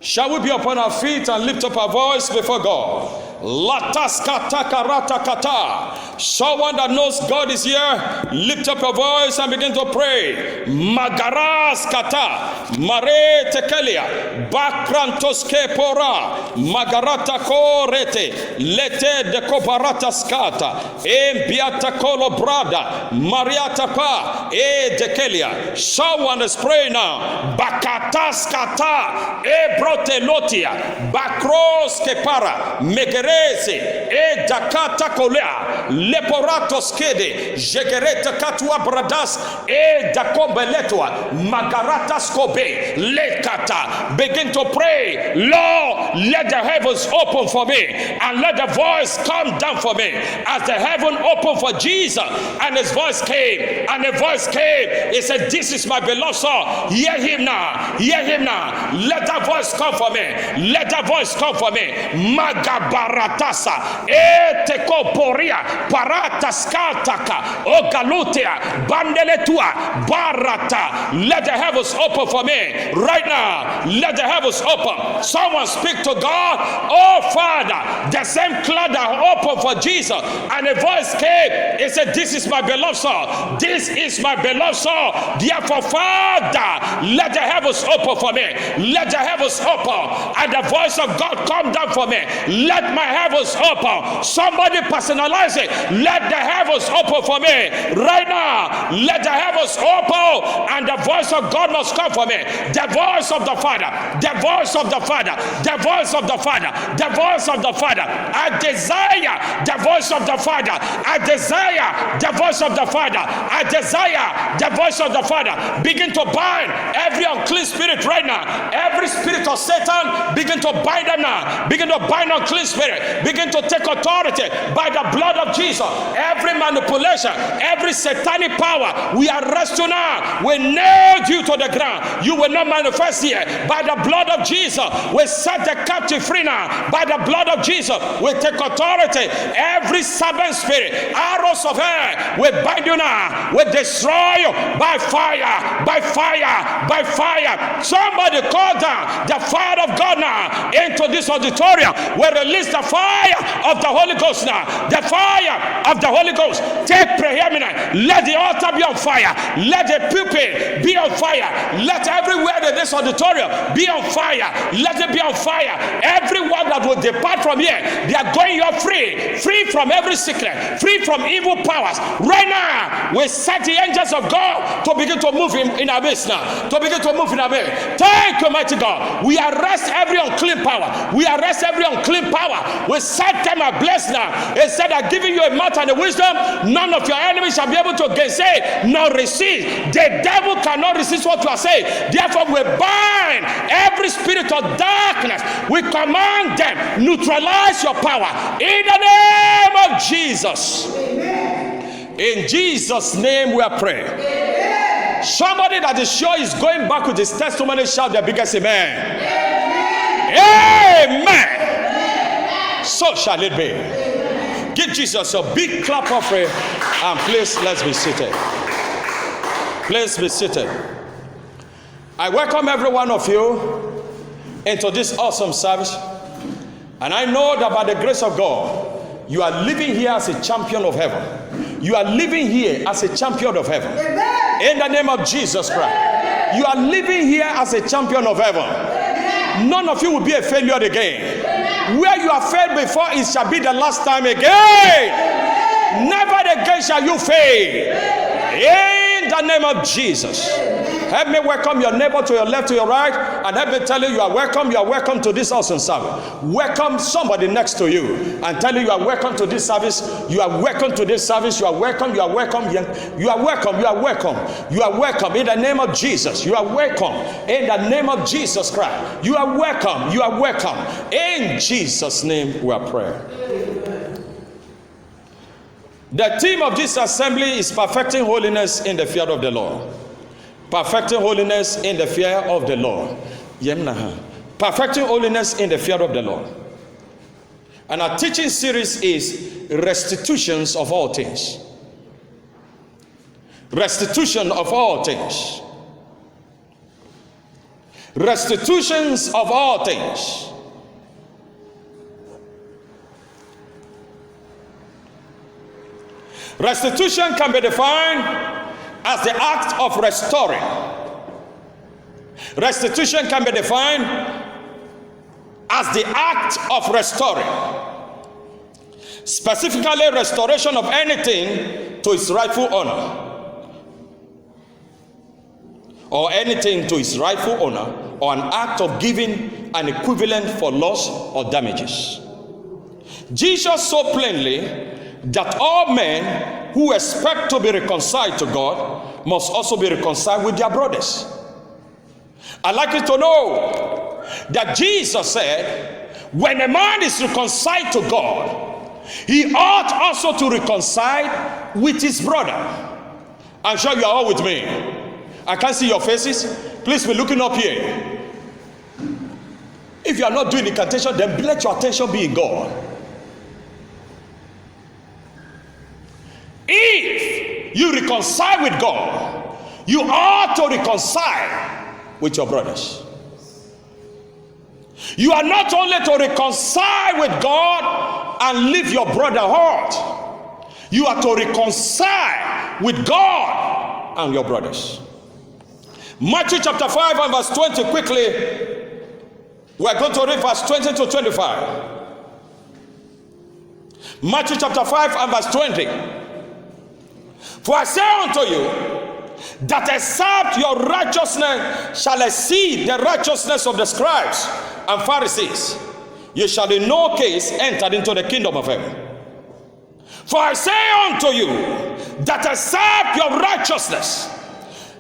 Shall we be upon our feet and lift up our voice before God? Someone that knows God is here, lift up your voice and begin to pray. Magaras kata, mare tekelia, bakrantos kepora, magarata korete, lete de koparata skata, biata kolo brada, mariata pa, dekelia. Someone is praying now. Bakatas kata, brote lotia, bakros kepara, megerese, dakata kolea, leporatos kede, jegereta katua bradas, dakombeletua, magaratas kobe, lekata. Begin to pray. Lord, let the heavens open for me and let the voice come down for me. As the heaven opened for Jesus and his voice came, and the voice came, he said, this is my beloved son, hear him now, hear him now. Let that voice come for me, let that voice come for me. Magabaratasa, eteko poria, parataskataka, ogalutea, bandeletua, barata. Let the heavens open for me right now. Let the heavens open. Someone speak to God. Oh Father, the same cloud that opened for Jesus, and a voice came. It said, this is my beloved son, this is my beloved son. Therefore, Father, let the heavens open for me, let the heavens open, and the voice of God come down for me. Let my heavens open. Somebody personalize it. Let the heavens open for me right now. Let the heavens open, and the voice of God must come for me. The voice of the Father, the voice of the Father, the voice of the Father, the voice of the Father. I desire the voice of the Father. I desire the voice of the Father. I desire the voice of the Father. Begin to bind every unclean spirit right now. Every spirit of Satan, begin to bind them now. Begin to bind unclean spirit. Begin to take authority by the blood of Jesus. Every manipulation, every satanic power, we arrest you now. We nail you to the ground. You will not manifest here. By the blood of Jesus, we set the captive free now. By the blood of Jesus, we take authority. Every serpent spirit, arrows of hell, we bind you now. We destroy you by fire, by fire, by fire. Somebody call down the fire of God now into this auditorium. We release the fire of the Holy Ghost now. The fire of the Holy Ghost take preeminence. Let the altar be on fire. Let the pulpit be on fire. Let everywhere in this auditorium be on fire. Let it be on fire. Everyone that will depart from here, they are going here free. Free from every sickness. Free from evil powers. Right now, we set the angels of God to begin to move in our midst now. To begin to move in our midst. Thank you, mighty God. We arrest every unclean power. We arrest every unclean power. We set them ablaze now. Instead of giving you a mouth and a wisdom, none of your enemies shall be able to gainsay nor resist. The devil cannot resist what you are saying. Therefore, we bind every spirit of darkness. We command them, neutralize your power in the name of Jesus. Amen. In Jesus' name we are praying. Amen. Somebody that is sure is going back with his testimony, shout the biggest amen. Amen. Amen. So shall it be. Amen. Give Jesus a big clap of prayer, and please let's be seated. Please be seated. I welcome every one of you into this awesome service, and I know that by the grace of God, you are living here as a champion of heaven. You are living here as a champion of heaven. Amen. In the name of Jesus Christ. Amen. You are living here as a champion of heaven. Amen. None of you will be a failure again. Amen. Where you have failed before, it shall be the last time again. Amen. Never again shall you fail. Amen. In the name of Jesus. Amen. Help me welcome your neighbor to your left, to your right, and help me tell you, you are welcome to this awesome service. Welcome somebody next to you and tell you are welcome to this service. You are welcome to this service. You are welcome. You are welcome. You are welcome. You are welcome. You are welcome in the name of Jesus. You are welcome in the name of Jesus Christ. You are welcome. You are welcome in Jesus' name. We are praying. The theme of this assembly is perfecting holiness in the fear of the Lord. Perfecting holiness in the fear of the Lord. Perfecting holiness in the fear of the Lord. And our teaching series is restitutions of all things. Restitution of all things. restitutions of all things. Restitution can be defined as the act of restoring. Restitution can be defined as the act of restoring. Specifically, restoration of anything to its rightful owner, or anything to its rightful owner, or an act of giving an equivalent for loss or damages. Jesus saw plainly that all men who expect to be reconciled to God must also be reconciled with their brothers. I'd like you to know that Jesus said, when a man is reconciled to God, he ought also to reconcile with his brother. I'm sure you are all with me. I can't see your faces. Please be looking up here. If you are not doing incantation, then let your attention be in God. If you reconcile with God, you ought to reconcile with your brothers. You are not only to reconcile with God and leave your brother hurt. You are to reconcile with God and your brothers. Matthew chapter 5 and verse 20, quickly. We are going to read verse 20 to 25. Matthew chapter 5 and verse 20. For I say unto you, that except your righteousness shall exceed the righteousness of the scribes and Pharisees, you shall in no case enter into the kingdom of heaven. For I say unto you, that except your righteousness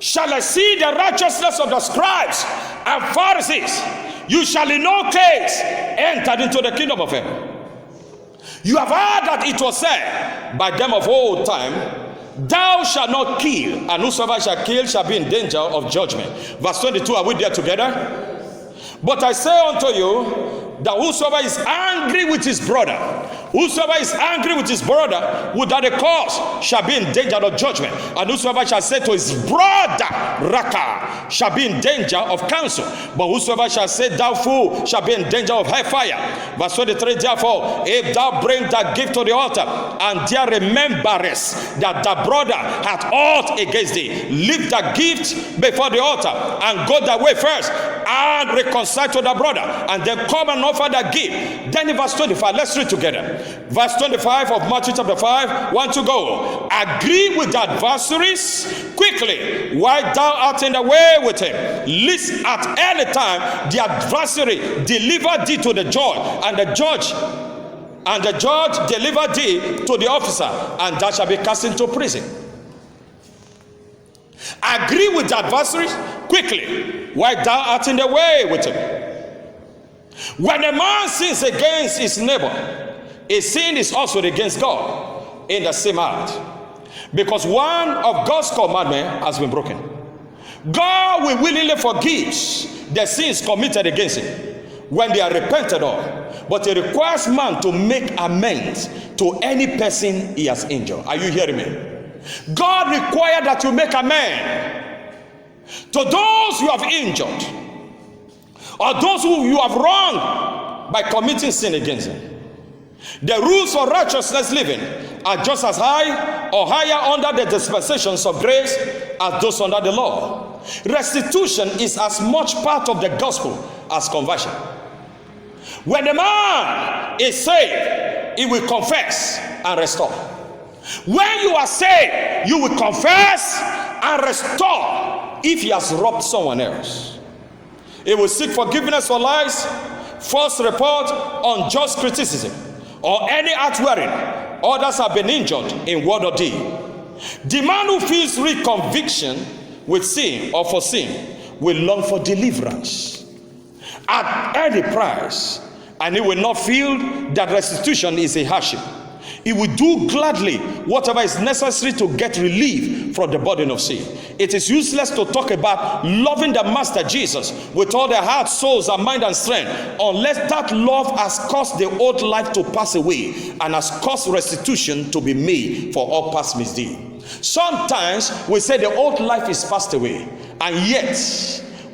shall exceed the righteousness of the scribes and Pharisees, you shall in no case enter into the kingdom of heaven. You have heard that it was said by them of old time, thou shalt not kill, and whosoever shall kill shall be in danger of judgment. Verse 22, are we there together? But I say unto you, that whosoever is angry with his brother, whosoever is angry with his brother without a cause shall be in danger of judgment. And whosoever shall say to his brother, Raka, shall be in danger of counsel. But whosoever shall say, thou fool, shall be in danger of hellfire. Verse 23, therefore, if thou bring that gift to the altar, and there rememberest that thy brother hath aught against thee, leave that gift before the altar, and go thy way first, and reconcile to thy brother, and then come and offer that gift. Then in verse 25, let's read together. Verse 25 of Matthew chapter 5, 1 to go. Agree with the adversaries quickly while thou art in the way with him, lest at any time the adversary deliver thee to the judge, and the judge deliver thee to the officer, and thou shalt be cast into prison. Agree with the adversaries quickly while thou art in the way with him. When a man sins against his neighbor, a sin is also against God in the same act, because one of God's commandments has been broken. God will willingly forgive the sins committed against him when they are repented of, but it requires man to make amends to any person he has injured. Are you hearing me? God requires that you make amends to those you have injured, or those who you have wronged by committing sin against them. The rules for righteousness living are just as high or higher under the dispensations of grace as those under the law. Restitution is as much part of the gospel as conversion. When a man is saved, he will confess and restore. When you are saved, you will confess and restore if he has robbed someone else. He will seek forgiveness for lies, false report, unjust criticism, or any act wherein others have been injured in word or deed. The man who feels real conviction with sin or for sin will long for deliverance at any price, and he will not feel that restitution is a hardship. He will do gladly whatever is necessary to get relief from the burden of sin. It is useless to talk about loving the Master Jesus with all their heart, souls, and mind and strength unless that love has caused the old life to pass away and has caused restitution to be made for all past misdeed. Sometimes we say the old life is passed away, and yet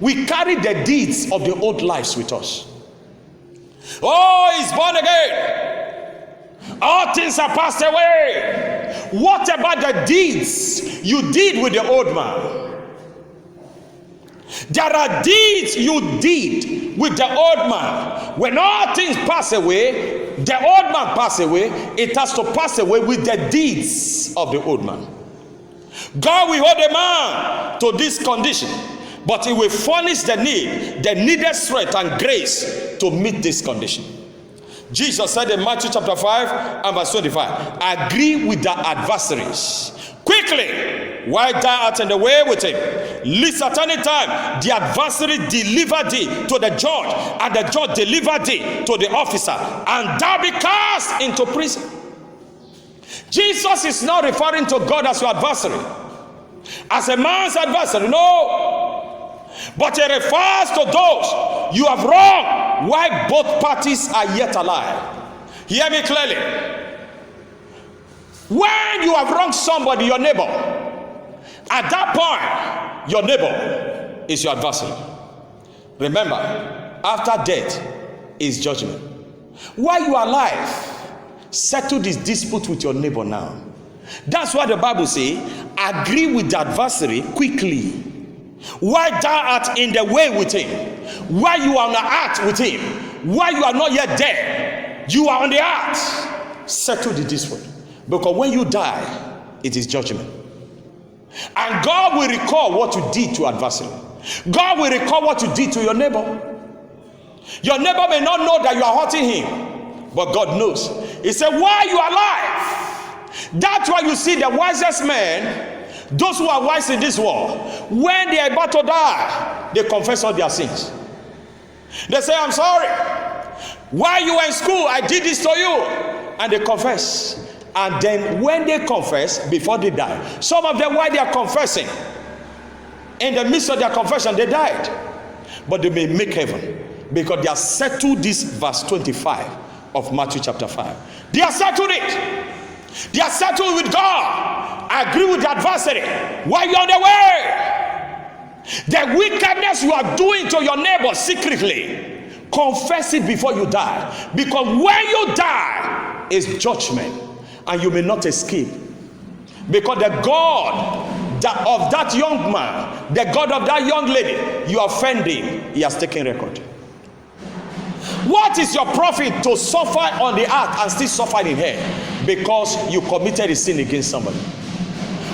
we carry the deeds of the old lives with us. Oh, he's born again. All things are passed away. What about the deeds you did with the old man? There are deeds you did with the old man. When all things pass away, the old man pass away, it has to pass away with the deeds of the old man. God will hold a man to this condition, but he will furnish the needed strength and grace to meet this condition. Jesus said in Matthew chapter 5 and verse 25, agree with the adversaries quickly while thou art in the way with him, lest at any time the adversary deliver thee to the judge, and the judge deliver thee to the officer, and thou be cast into prison. Jesus is not referring to God as your adversary, as a man's adversary, no, but he refers to those you have wronged while both parties are yet alive. Hear me clearly. When you have wronged somebody, your neighbor, at that point, your neighbor is your adversary. Remember, after death is judgment. While you are alive, settle this dispute with your neighbor now. That's what the Bible says. Agree with the adversary quickly while thou art in the way with him, while you are on the earth with him, while you are not yet dead, you are on the earth. Settle the dispute, because when you die, it is judgment. And God will recall what you did to adversary. God will recall what you did to your neighbor. Your neighbor may not know that you are hurting him, but God knows. He said, while you are alive. That's why you see the wisest men, those who are wise in this world, when they are about to die, they confess all their sins. They say, I'm sorry. While you were in school, I did this to you. And they confess. And then when they confess, before they die, some of them, while they are confessing, in the midst of their confession, they died. But they may make heaven, because they have settled this verse 25 of Matthew chapter 5. They have settled it. They are settled with God. Agree with the adversary while you're on the way. The wickedness you are doing to your neighbor secretly, confess it before you die. Because when you die is judgment, and you may not escape. Because the God of that young man, the God of that young lady you are offending, he has taken record. What is your profit to suffer on the earth and still suffer in hell? Because you committed a sin against somebody.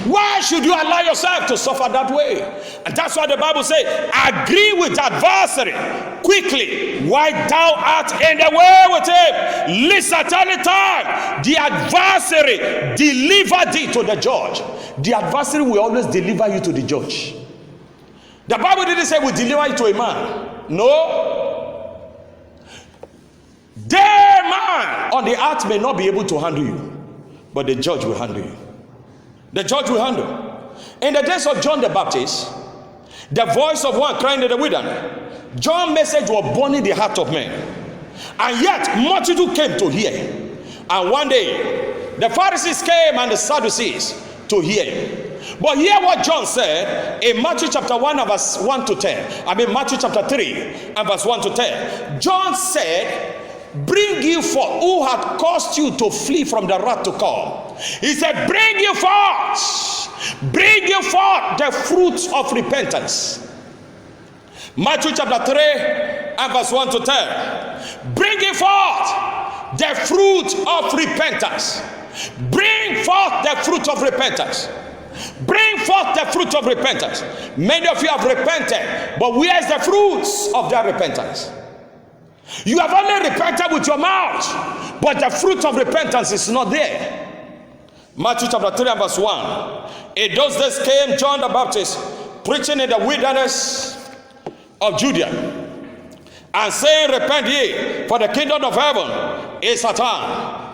Why should you allow yourself to suffer that way? And that's why the Bible says, agree with the adversary quickly while thou art in the way with him, lest at any time the adversary deliver thee to the judge. The adversary will always deliver you to the judge. The Bible didn't say we deliver you to a man. No. The man on the earth may not be able to handle you, but the judge will handle you. The judge will handle. In the days of John the Baptist, the voice of one crying in the wilderness, John's message was burning the heart of men. And yet, multitude came to hear him. And one day, the Pharisees came and the Sadducees to hear him. But hear what John said in Matthew chapter 1 and verse 1 to 10. Matthew chapter 3 and verse 1 to 10. John said, bring you forth who had caused you to flee from the wrath to come. He said, bring you forth the fruits of repentance. Matthew chapter 3 and verse 1 to 10. Bring you forth the fruit of repentance. Bring forth the fruit of repentance. Bring forth the fruit of repentance. Many of you have repented, but where is the fruits of their repentance? You have only repented with your mouth, but the fruit of repentance is not there. Matthew chapter 3 and verse 1. In those days came John the Baptist, preaching in the wilderness of Judea, and saying, repent ye, for the kingdom of heaven is at hand.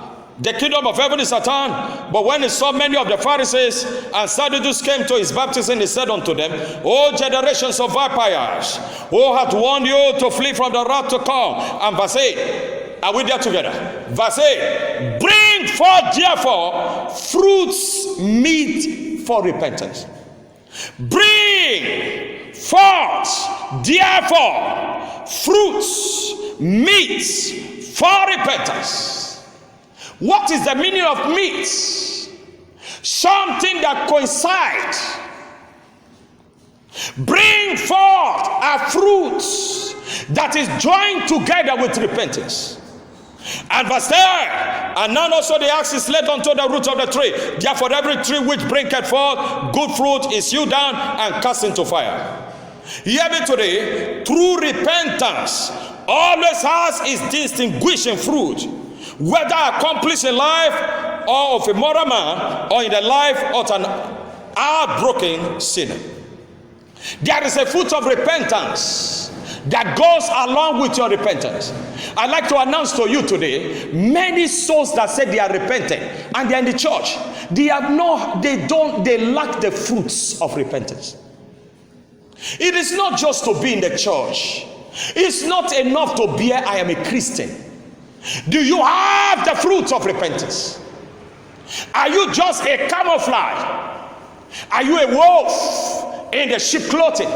The kingdom of heaven is at hand. But when he saw many of the Pharisees and Sadducees came to his baptism, he said unto them, O generations of vipers, who hath warned you to flee from the wrath to come? And verse 8, are we there together? Verse 8, bring forth therefore fruits meet for repentance. Bring forth, therefore, fruits, meats for repentance. What is the meaning of meats? Something that coincides. Bring forth a fruit that is joined together with repentance. And verse 10, and now also the axe is laid unto the root of the tree. Therefore every tree which bringeth forth good fruit is hewn down and cast into fire. Hear me today. True repentance always has its distinguishing fruit, whether accomplished in life or of a moral man, or in the life of an heartbroken sinner. There is a fruit of repentance that goes along with your repentance. I'd like to announce to you today, many souls that say they are repentant and they are in the church, they lack the fruits of repentance. It is not just to be in the church. It's not enough to bear I am a Christian. Do you have the fruits of repentance? Are you just a camouflage? Are you a wolf in the sheep clothing?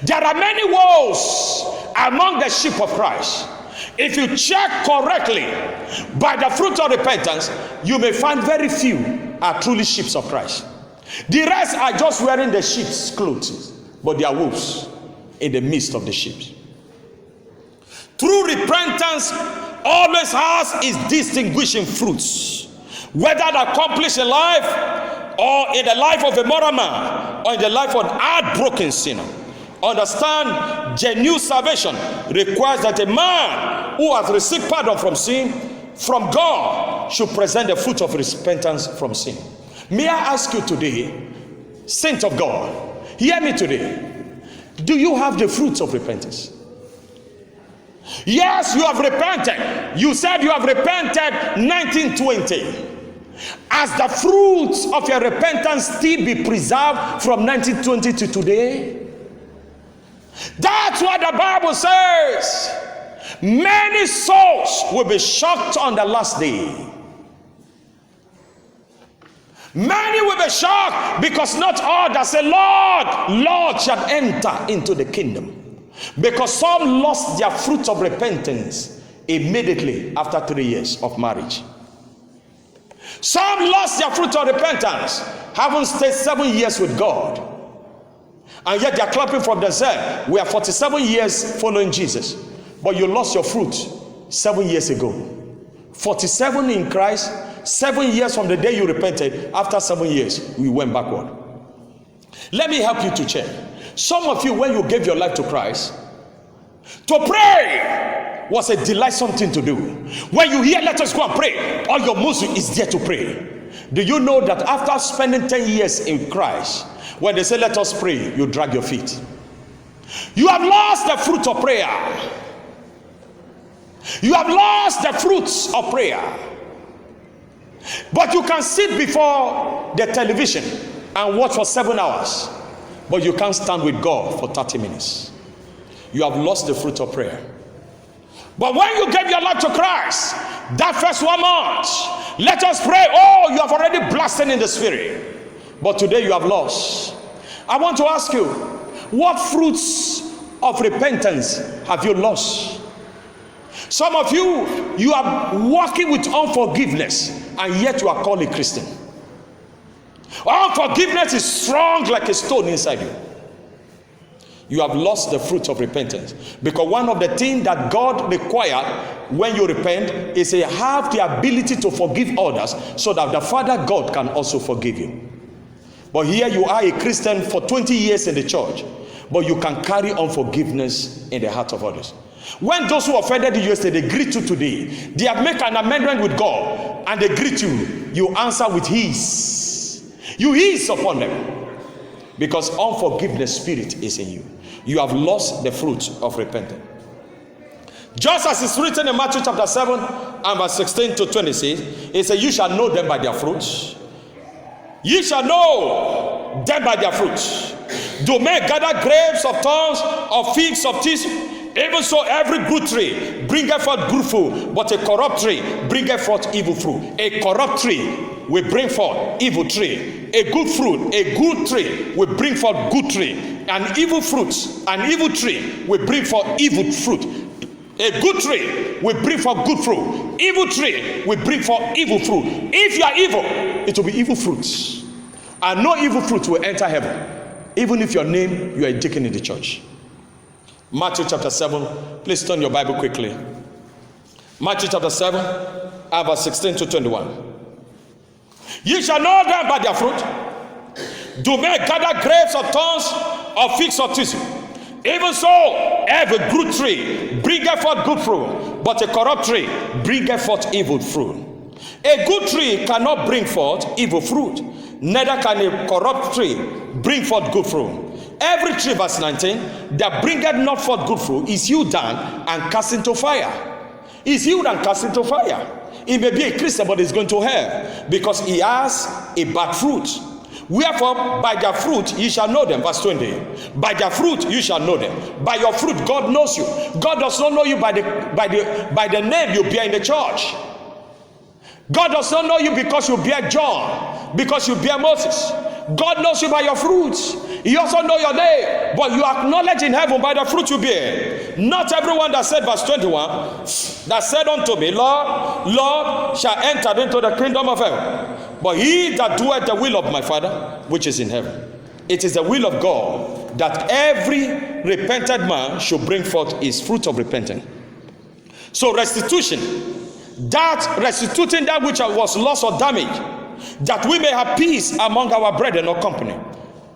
There are many wolves among the sheep of Christ. If you check correctly by the fruit of repentance, you may find very few are truly sheep of Christ. The rest are just wearing the sheep's clothes, but they are wolves in the midst of the sheep. True repentance always has its distinguishing fruits, whether accomplished in life or in the life of a moral man or in the life of an heartbroken sinner. Understand, genuine salvation requires that a man who has received pardon from sin from God should present the fruit of repentance from sin. May I ask you today, saint of God, hear me today. Do you have the fruits of repentance? Yes, you have repented. You said you have repented 1920. As the fruits of your repentance still be preserved from 1920 to today? That's what the Bible says. Many souls will be shocked on the last day. Many will be shocked because not all that say, Lord, Lord, shall enter into the kingdom. Because some lost their fruit of repentance immediately after 3 years of marriage. Some lost their fruit of repentance, having stayed 7 years with God. And yet they are clapping from themselves. We are 47 years following Jesus. But you lost your fruit 7 years ago. 47 in Christ, 7 years from the day you repented. After 7 years, we went backward. Let me help you to check. Some of you, when you gave your life to Christ, to pray was a delightsome thing to do. When you hear, let us go and pray, all your muscle is there to pray. Do you know that after spending 10 years in Christ, when they say let us pray, you drag your feet? You have lost the fruit of prayer. You have lost the fruits of prayer. But you can sit before the television and watch for 7 hours, but you can't stand with God for 30 minutes. You have lost the fruit of prayer. But when you gave your life to Christ, that first 1 month, let us pray. Oh, you have already blasted in the spirit. But today you have lost. I want to ask you, what fruits of repentance have you lost? Some of you, you are walking with unforgiveness, and yet you are called a Christian. Unforgiveness is strong like a stone inside you. You have lost the fruit of repentance. Because one of the things that God requires when you repent is to have the ability to forgive others, so that the Father God can also forgive you. But here you are a Christian for 20 years in the church, but you can carry unforgiveness in the heart of others. When those who offended you yesterday greet you today, they have made an amendment with God and they greet you, you answer with his. You ease upon them. Because unforgiveness spirit is in you. You have lost the fruit of repentance. Just as it's written in Matthew chapter 7 and verse 16 to 26, it says, you shall know them by their fruits. Ye shall know them by their fruits. Do men gather grapes of thorns, or figs of thistles? Even so, every good tree bringeth forth good fruit, but a corrupt tree bringeth forth evil fruit. A corrupt tree will bring forth evil tree. A good fruit, a good tree will bring forth good tree. an evil fruit, an evil tree will bring forth evil fruit. A good tree will bring forth good fruit. Evil tree will bring forth evil fruit. If you are evil, it will be evil fruits. And no evil fruit will enter heaven. Even if your name, you are a deacon in the church. Matthew chapter 7. Please turn your Bible quickly. Matthew chapter 7, verse 16 to 21. Ye shall know them by their fruit. Do men gather grapes or thorns or figs or thistle? Even so, every good tree bringeth forth good fruit, but a corrupt tree bringeth forth evil fruit. A good tree cannot bring forth evil fruit, neither can a corrupt tree bring forth good fruit. Every tree, verse 19, that bringeth not forth good fruit is hewn down and cast into fire. Is hewn and cast into fire. He may be a Christian, but he's going to hell because he has a bad fruit. Wherefore, by their fruit ye shall know them. Verse 20. By their fruit you shall know them. By your fruit God knows you. God does not know you by the name you bear in the church. God does not know you because you bear John, because you bear Moses. God knows you by your fruits. He also knows your name, but you acknowledge in heaven by the fruit you bear. Not everyone that said, verse 21, that said unto me, Lord, Lord, shall enter into the kingdom of heaven, but he that doeth the will of my Father which is in heaven. It is the will of God that every repentant man should bring forth his fruit of repentance. So restitution, that restituting that which was lost or damaged, that we may have peace among our brethren or company,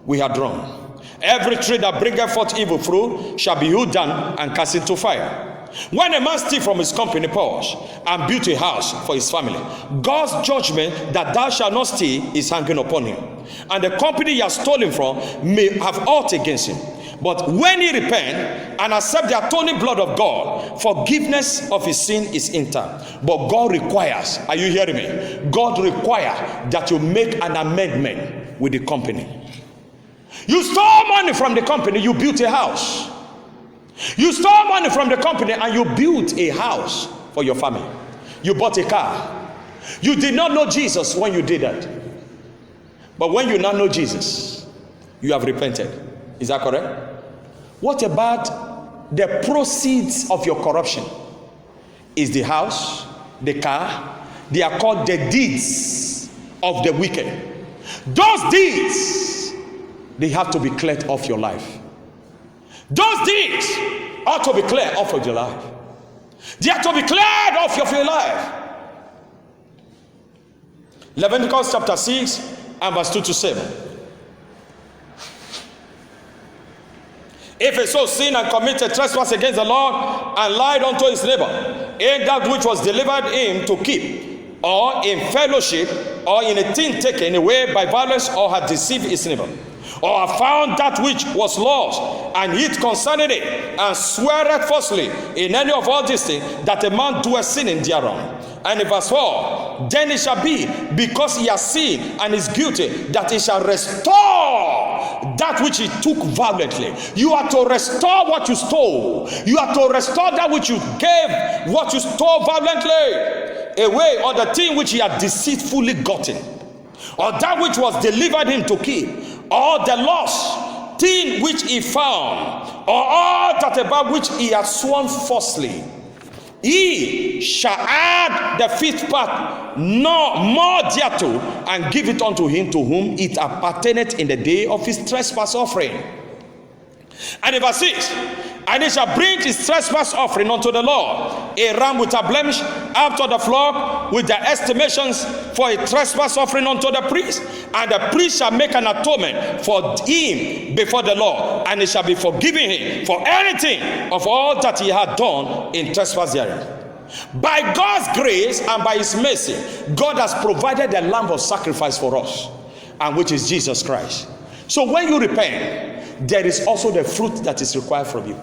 we have drawn. Every tree that bringeth forth evil fruit shall be hewed down and cast into fire. When a man steals from his company pouch and build a house for his family, God's judgment that thou shalt not steal is hanging upon him. And the company he has stolen from may have aught against him. But when he repent and accept the atoning blood of God, forgiveness of his sin is entered. But God requires, are you hearing me? God requires that you make an amendment with the company. You stole money from the company, you built a house. You stole money from the company and you built a house for your family. You bought a car. You did not know Jesus when you did that. But when you now know Jesus, you have repented. Is that correct? What about the proceeds of your corruption? Is the house, the car, they are called the deeds of the wicked. Those deeds, they have to be cleared off your life. Those deeds ought to be cleared off of your life. They have to be cleared off of your life. Leviticus chapter 6 and verse 2 to 7. If a soul sin and commit a trespass against the Lord and lied unto his neighbor, in that which was delivered him to keep, or in fellowship, or in a thing taken away by violence, or had deceived his neighbor, or have found that which was lost, and hid concerning it, and sweareth falsely in any of all these things, that a man doeth sin in thereon. And in verse 4, then it shall be, because he has sinned and is guilty, that he shall restore that which he took violently. You are to restore what you stole. You are to restore that which you gave, what you stole violently away, or the thing which he had deceitfully gotten, or that which was delivered him to keep, or the lost thing which he found, or all that about which he had sworn falsely. He shall add the fifth part, no more thereto, and give it unto him to whom it appertaineth in the day of his trespass offering. And in verse 6, and he shall bring his trespass offering unto the Lord, a ram without blemish, after the flock, with the estimations for a trespass offering unto the priest. And the priest shall make an atonement for him before the Lord, and it shall be forgiven him for anything of all that he had done in trespass therein. By God's grace and by his mercy, God has provided the lamb of sacrifice for us, and which is Jesus Christ. So when you repent, there is also the fruit that is required from you.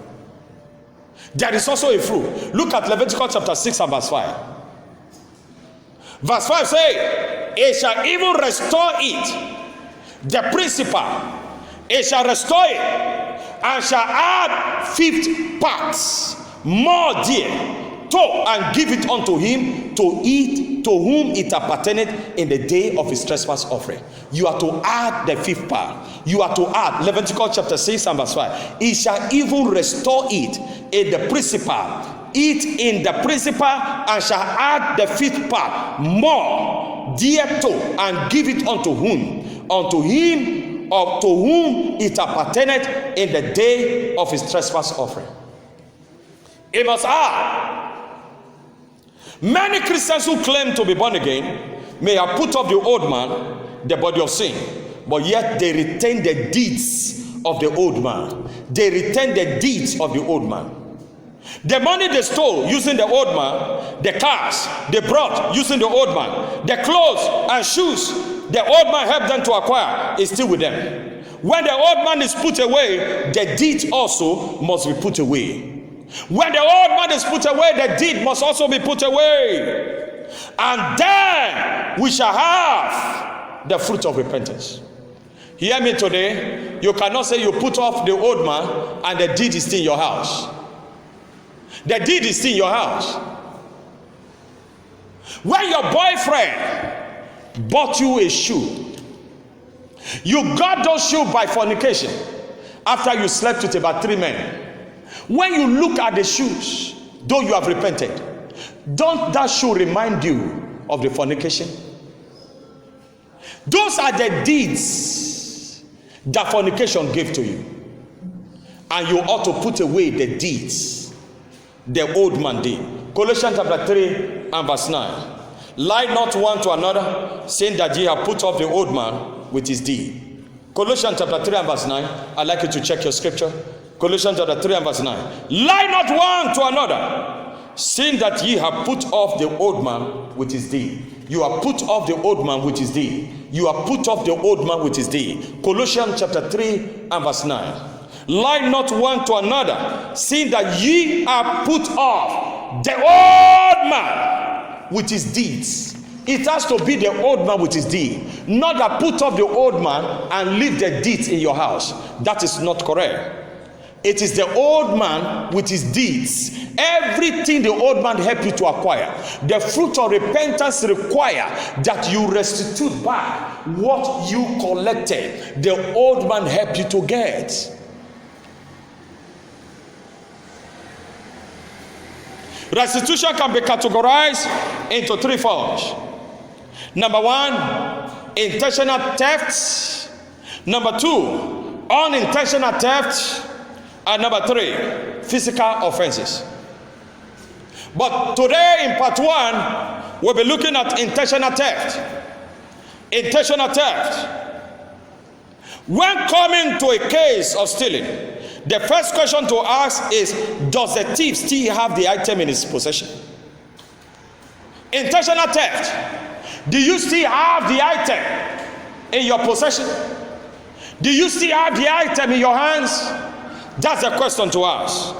There is also a fruit. Look at Leviticus chapter 6 and verse 5. Verse 5 says, it shall even restore it, the principal, it shall restore it, and shall add fifth parts more dear to and give it unto him to eat, to whom it appertaineth in the day of his trespass offering. You are to add the fifth part. You are to add, Leviticus chapter 6 and verse 5. He shall even restore it in the principal. Eat in the principal, and shall add the fifth part more thereto, and give it unto whom? Unto him, or to whom it appertaineth in the day of his trespass offering. He must add. Many Christians who claim to be born again may have put off the old man, the body of sin, but yet they retain the deeds of the old man. They retain the deeds of the old man. The money they stole using the old man, the cars they brought using the old man, the clothes and shoes the old man helped them to acquire is still with them. When the old man is put away, the deed also must be put away. When the old man is put away, the deed must also be put away. And then we shall have the fruit of repentance. Hear me today. You cannot say you put off the old man and the deed is still in your house. The deed is still in your house. When your boyfriend bought you a shoe, you got those shoes by fornication after you slept with about 3 men. When you look at the shoes, though you have repented, don't that shoe remind you of the fornication? Those are the deeds that fornication gave to you. And you ought to put away the deeds the old man did. Colossians chapter 3 and verse 9. Lie not one to another, saying that ye have put off the old man with his deed. Colossians chapter 3 and verse 9. I'd like you to check your scripture. Colossians chapter 3 and verse 9. Lie not one to another, saying that ye have put off the old man with his deed. You have put off the old man with his deed. You have put off the old man with his deed. Colossians chapter 3 and verse 9. Lie not one to another, seeing that ye are put off the old man with his deeds. It has to be the old man with his deed, not that put off the old man and leave the deeds in your house. That is not correct. It is the old man with his deeds. Everything the old man helped you to acquire. The fruit of repentance require that you restitute back what you collected. The old man helped you to get. Restitution can be categorized into 3 forms. Number 1, intentional theft. Number 2, unintentional theft. And number 3, physical offenses. But today in part 1, we'll be looking at intentional theft. Intentional theft. When coming to a case of stealing, the first question to ask is, does the thief still have the item in his possession? Intentional theft. Do you still have the item in your possession? Do you still have the item in your hands? That's the question to ask.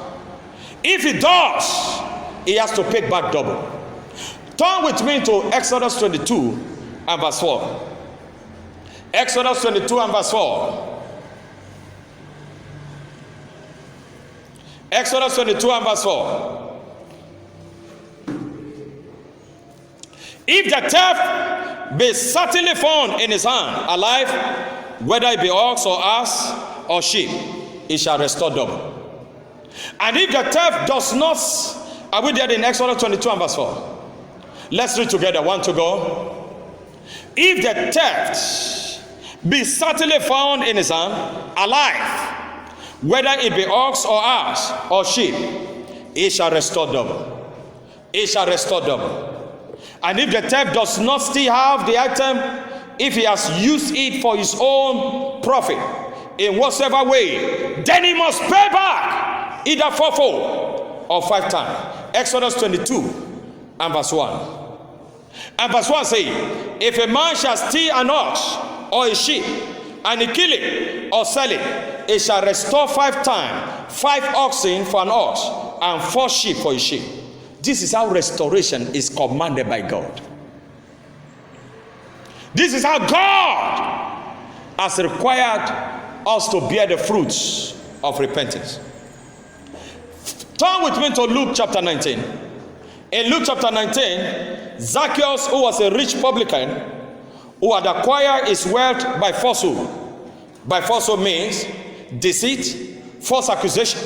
If he does, he has to pay back double. Turn with me to Exodus 22 and verse 4. Exodus 22 and verse 4. Exodus 22 and verse 4. If the theft be certainly found in his hand, alive, whether it be ox or ass or sheep, he shall restore double. And if the theft does not, are we there in Exodus 22 and verse 4? Let's read together. 1 to go. If the theft be certainly found in his hand, alive, whether it be ox or ass or sheep, he shall restore double. He shall restore double. And if the theft does not still have the item, if he has used it for his own profit, in whatsoever way, then he must pay back either fourfold or 5 times. Exodus 22 and verse 1. And verse 1 says, if a man shall steal an ox or a sheep, and he kill it or sell it, he shall restore 5 times, 5 oxen for an ox, and 4 sheep for a sheep. This is how restoration is commanded by God. This is how God has required us to bear the fruits of repentance. Turn with me to Luke chapter 19. In Luke chapter 19, Zacchaeus, who was a rich publican, who had acquired his wealth by falsehood. By falsehood means deceit, false accusation.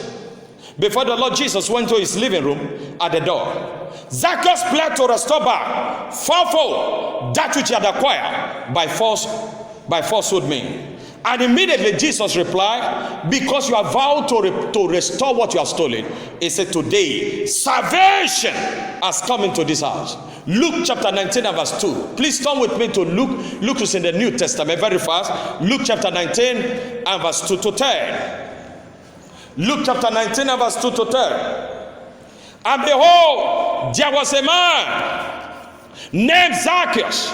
Before the Lord Jesus went to his living room at the door, Zacchaeus pled to restore back fourfold that which he had acquired by falsehood means. And immediately Jesus replied, because you have vowed to restore what you have stolen, he said, today salvation has come into this house. Luke chapter 19 and verse 2. Please turn with me to Luke. Luke is in the New Testament very fast. Luke chapter 19 and verse 2 to 10. Luke chapter 19 and verse 2 to 10. And behold, there was a man named Zacchaeus,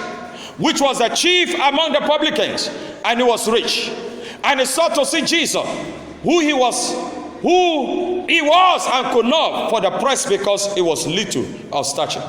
which was the chief among the publicans, and he was rich. And he sought to see Jesus, who he was and could not for the press, because he was little of stature.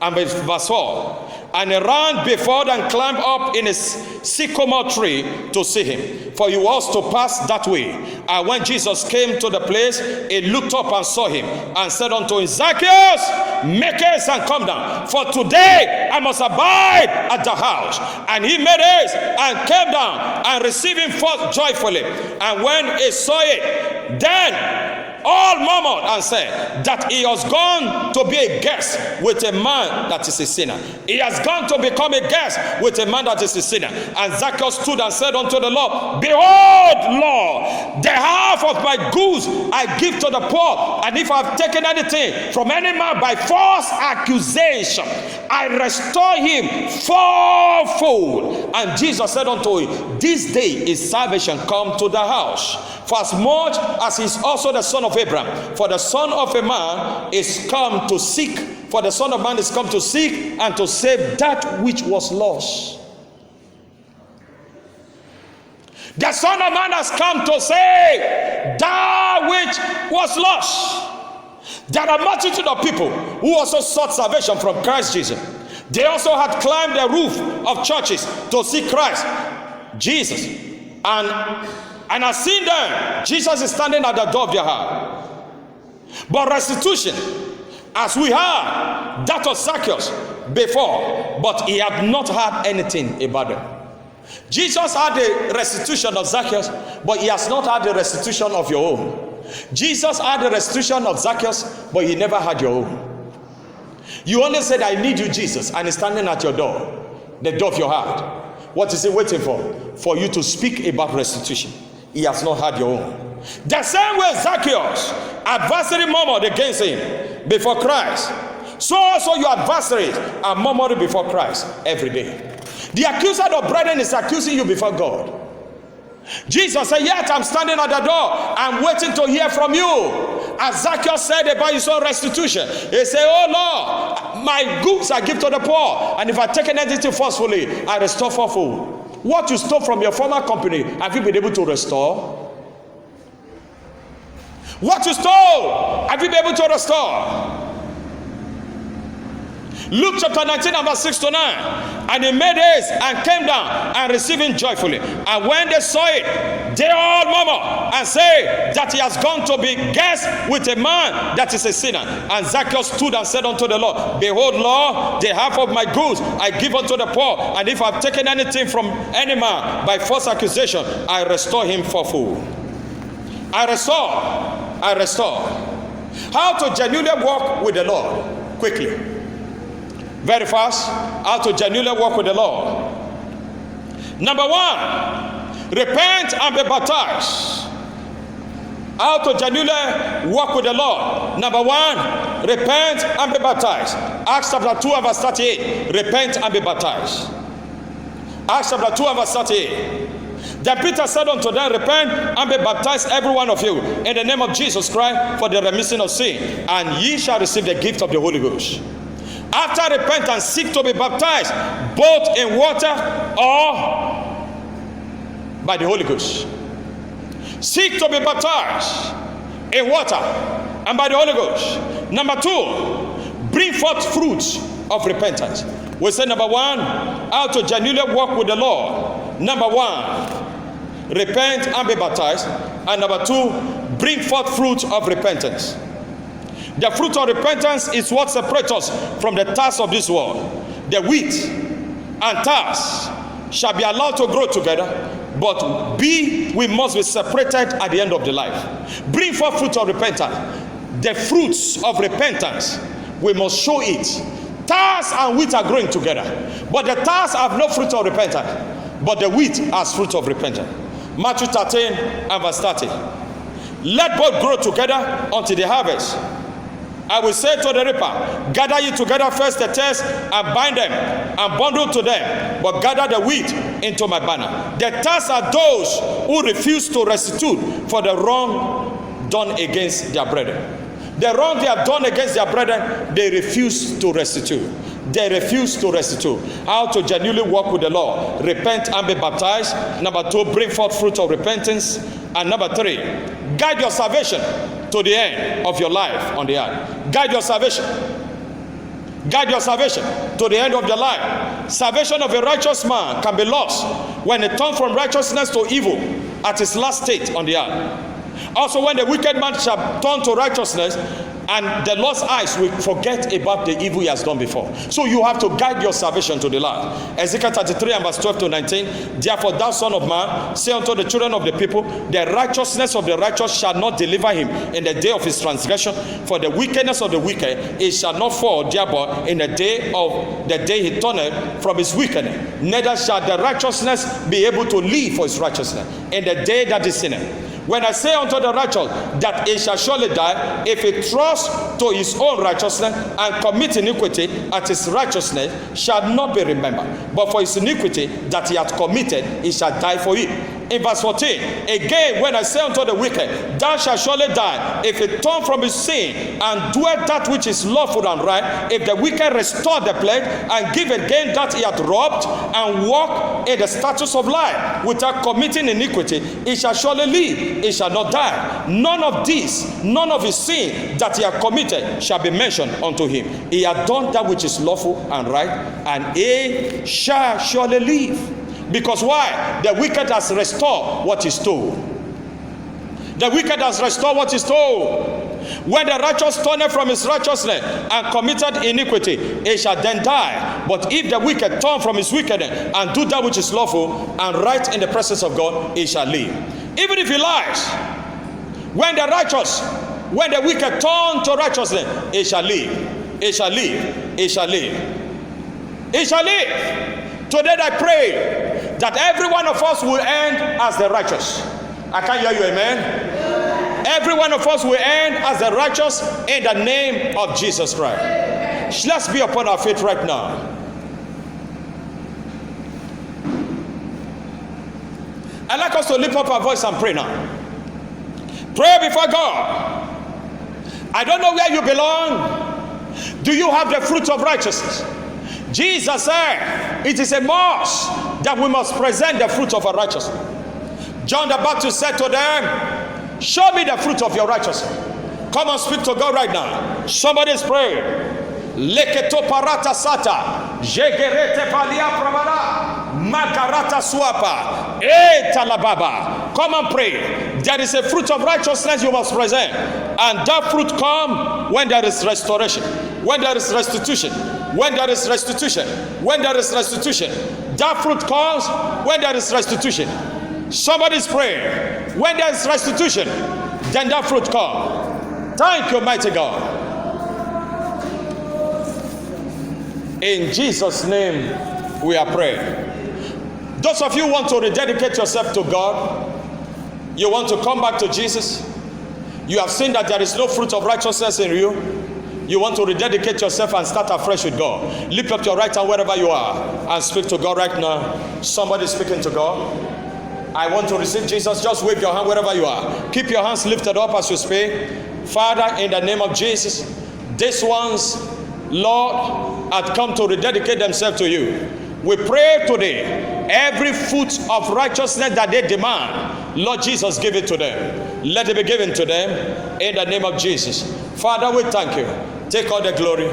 And verse 4. And he ran before and climbed up in a sycamore tree to see him, for he was to pass that way. And when Jesus came to the place, he looked up and saw him, and said unto him, Zacchaeus, make haste and come down, for today I must abide at the house. And he made haste and came down and received him forth joyfully. And when he saw it, then all murmured and said that he has gone to be a guest with a man that is a sinner. He has gone to become a guest with a man that is a sinner. And Zacchaeus stood and said unto the Lord, behold, Lord, the half of my goods I give to the poor, and if I have taken anything from any man by false accusation, I restore him fourfold. And Jesus said unto him, this day is salvation come to the house, for as much as he is also the son of Abraham. For the Son of a Man is come to seek, for the Son of Man is come to seek and to save that which was lost. The Son of Man has come to save that which was lost. There are a multitude of people who also sought salvation from Christ Jesus. They also had climbed the roof of churches to see Christ Jesus, and I seen them. Jesus is standing at the door of their heart. But restitution, as we had that of Zacchaeus before, but he had not had anything about them. Jesus had the restitution of Zacchaeus, but he has not had the restitution of your own. Jesus had the restitution of Zacchaeus, but he never had your own. You only said, I need you, Jesus, and he's standing at your door, the door of your heart. What is he waiting for? For you to speak about restitution. He has not had your own. The same way Zacchaeus adversary murmured against him before Christ, so also your adversaries are murmuring before Christ every day. The accuser of brethren is accusing you before God. Jesus said, yet I'm standing at the door, I'm waiting to hear from you. As Zacchaeus said about his own restitution, he said, oh Lord, my goods I give to the poor, and if I take anything forcefully, I restore fourfold. What you stole from your former company, have you been able to restore? What you stole, have you been able to restore? Luke chapter 19 and verse 6 to 9. And he made haste and came down and received him joyfully. And when they saw it, they all murmured and say that he has gone to be guest with a man that is a sinner. And Zacchaeus stood and said unto the Lord, behold, Lord, the half of my goods I give unto the poor, and if I have taken anything from any man by false accusation, I restore him fourfold. I restore. How to genuinely walk with the Lord? Quickly. Very fast. How to genuinely walk with the Lord. Number one, repent and be baptized. How to genuinely walk with the Lord. Number one, repent and be baptized. Acts chapter 2 and verse 38. Repent and be baptized. Acts chapter 2 and verse 38. Then Peter said unto them, repent and be baptized every one of you in the name of Jesus Christ for the remission of sin, and ye shall receive the gift of the Holy Ghost. After repentance, seek to be baptized both in water or by the Holy Ghost. Seek to be baptized in water and by the Holy Ghost. Number two, bring forth fruits of repentance. We say number one, how to genuinely walk with the Lord. Number one, repent and be baptized. And number two, bring forth fruits of repentance. The fruit of repentance is what separates us from the tares of this world. The wheat and tares shall be allowed to grow together, but we must be separated at the end of the life. Bring forth fruit of repentance. The fruits of repentance, we must show it. Tares and wheat are growing together, but the tares have no fruit of repentance, but the wheat has fruit of repentance. Matthew 13 and verse 30. Let both grow together until the harvest. I will say to the reaper, gather ye together first the tares and bind them and bundle to them, but gather the wheat into my banner. The tares are those who refuse to restitute for the wrong done against their brethren. The wrong they have done against their brethren, they refuse to restitute. They refuse to restitute. How to genuinely walk with the Lord? Repent and be baptized. Number 2, bring forth fruit of repentance. And number 3, guide your salvation to the end of your life on the earth. Guide your salvation. Guide your salvation to the end of your life. Salvation of a righteous man can be lost when he turns from righteousness to evil at his last state on the earth. Also, when the wicked man shall turn to righteousness, and the Lord's eyes will forget about the evil he has done before. So you have to guide your salvation to the Lord. Ezekiel 33 and verse 12 to 19. Therefore, thou son of man, say unto the children of the people, the righteousness of the righteous shall not deliver him in the day of his transgression, for the wickedness of the wicked it shall not fall thereby in the day he turneth from his wickedness. Neither shall the righteousness be able to live for his righteousness in the day that he sinneth. When I say unto the righteous that he shall surely die, if he trusts to his own righteousness and commit iniquity, at his righteousness shall not be remembered. But for his iniquity that he hath committed, he shall die for it. In verse 14, again, when I say unto the wicked, thou shalt surely die, if he turn from his sin and do that which is lawful and right, if the wicked restore the pledge and give again that he hath robbed, and walk in the status of life without committing iniquity, he shall surely live, he shall not die. None of this, none of his sin that he hath committed shall be mentioned unto him. He hath done that which is lawful and right, and he shall surely live. Because why? The wicked has restored what is stole. The wicked has restored what is stole. When the righteous turneth from his righteousness and committed iniquity, he shall then die. But if the wicked turn from his wickedness and do that which is lawful and right in the presence of God, he shall live. Even if he lies, when the wicked turn to righteousness, he shall live. He shall live. He shall live. He shall live. Today I pray that every one of us will end as the righteous. I can't hear you, amen? Every one of us will end as the righteous in the name of Jesus Christ. Let's be upon our feet right now. I'd like us to lift up our voice and pray now. Pray before God. I don't know where you belong. Do you have the fruit of righteousness? Jesus said, it is a must that we must present the fruit of our righteousness. John the Baptist said to them, show me the fruit of your righteousness. Come and speak to God right now. Somebody is praying. Leketo parata sata, jegerete palia pravara, makarata swapa, talababa. Come and pray. There is a fruit of righteousness you must present, and that fruit come when there is restoration, when there is restitution. When there is restitution, when there is restitution, that fruit comes when there is restitution. Somebody's praying. When there is restitution, then that fruit comes. Thank you, mighty God. In Jesus' name, we are praying. Those of you who want to rededicate yourself to God, you want to come back to Jesus, you have seen that there is no fruit of righteousness in you. You want to rededicate yourself and start afresh with God. Lift up your right hand wherever you are and speak to God right now. Somebody speaking to God. I want to receive Jesus. Just wave your hand wherever you are. Keep your hands lifted up as you speak. Father, in the name of Jesus, these ones, Lord, had come to rededicate themselves to you. We pray today, every fruit of righteousness that they demand, Lord Jesus, give it to them. Let it be given to them in the name of Jesus. Father, we thank you. Take all the glory.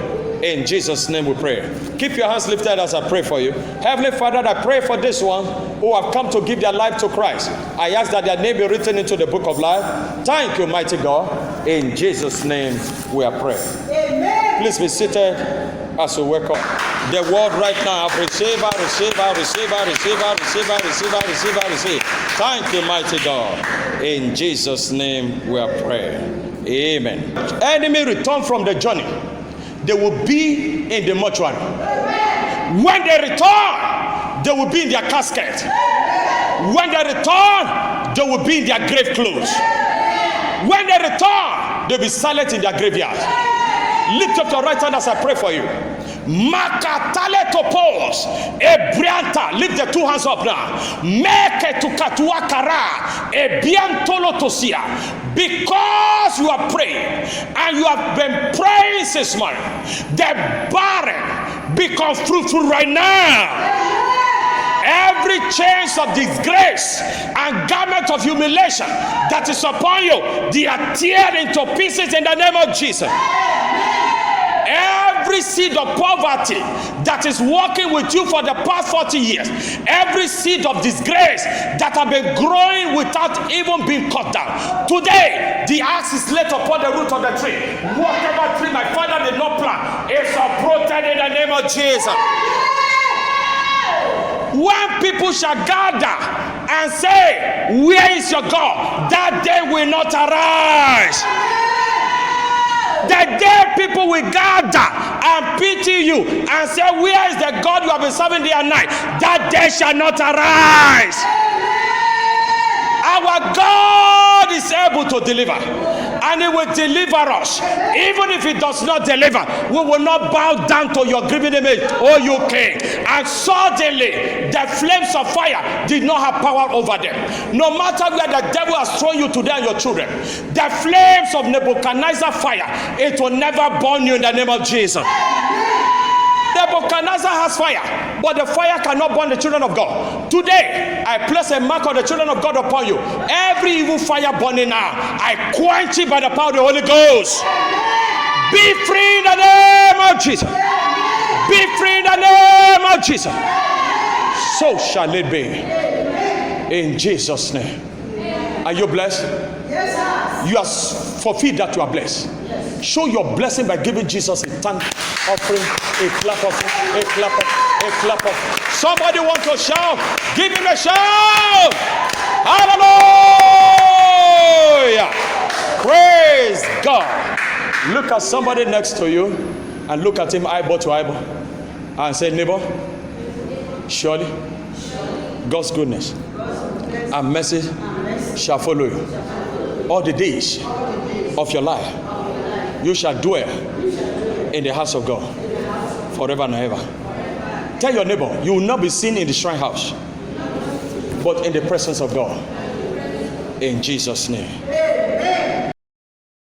In Jesus' name we pray. Keep your hands lifted as I pray for you. Heavenly Father, I pray for this one who have come to give their life to Christ. I ask that their name be written into the book of life. Thank you, mighty God. In Jesus' name we are praying. Amen. Please be seated as we welcome the word right now. Receiver, receiver, receiver, receiver, receiver, receiver, receiver, receiver. Thank you, mighty God. In Jesus' name we are praying. Amen. Enemy return from the journey. They will be in the mortuary. When they return, they will be in their casket. When they return, they will be in their grave clothes. When they return, they'll be silent in their graveyard. Lift up your right hand as I pray for you. Makatale topos ebrianta. Lift the two hands up now. Make to katuakara ebiantolo tosia. Because you are praying and you have been praying since morning, the barren become fruitful right now. Every chains of disgrace and garment of humiliation that is upon you, they are teared into pieces in the name of Jesus. Every seed of poverty that is working with you for the past 40 years, every seed of disgrace that have been growing without even being cut down, today the axe is laid upon the root of the tree. Whatever tree my father did not plant is uprooted in the name of Jesus. When people shall gather and say, where is your God? That day will not arise. The day people will gather and pity you and say, where is the God you have been serving day and night? That day shall not arise. Our God is able to deliver, and He will deliver us. Even if He does not deliver, we will not bow down to your grieving image, O you king. And suddenly, the flames of fire did not have power over them. No matter where the devil has thrown you today and your children, the flames of Nebuchadnezzar fire, it will never burn you in the name of Jesus. Nebuchadnezzar has fire, but the fire cannot burn the children of God. Today, I place a mark of the children of God upon you. Every evil fire burning now, I quench it by the power of the Holy Ghost. Be free in the name of Jesus. Be free in the name of Jesus. So shall it be. In Jesus' name. Are you blessed? Yes, sir. You are fulfilled that you are blessed. Yes. Show your blessing by giving Jesus a thank offering, a clap offering, a clap offering, a clap offering. Somebody want to shout? Give him a shout! Hallelujah! Praise God! Look at somebody next to you and look at him eyeball to eyeball and say, neighbor, surely God's goodness and mercy shall follow you all the days of your life. You shall dwell in the house of God forever and ever. Tell your neighbor, you will not be seen in the shrine house, but in the presence of God. In Jesus' name.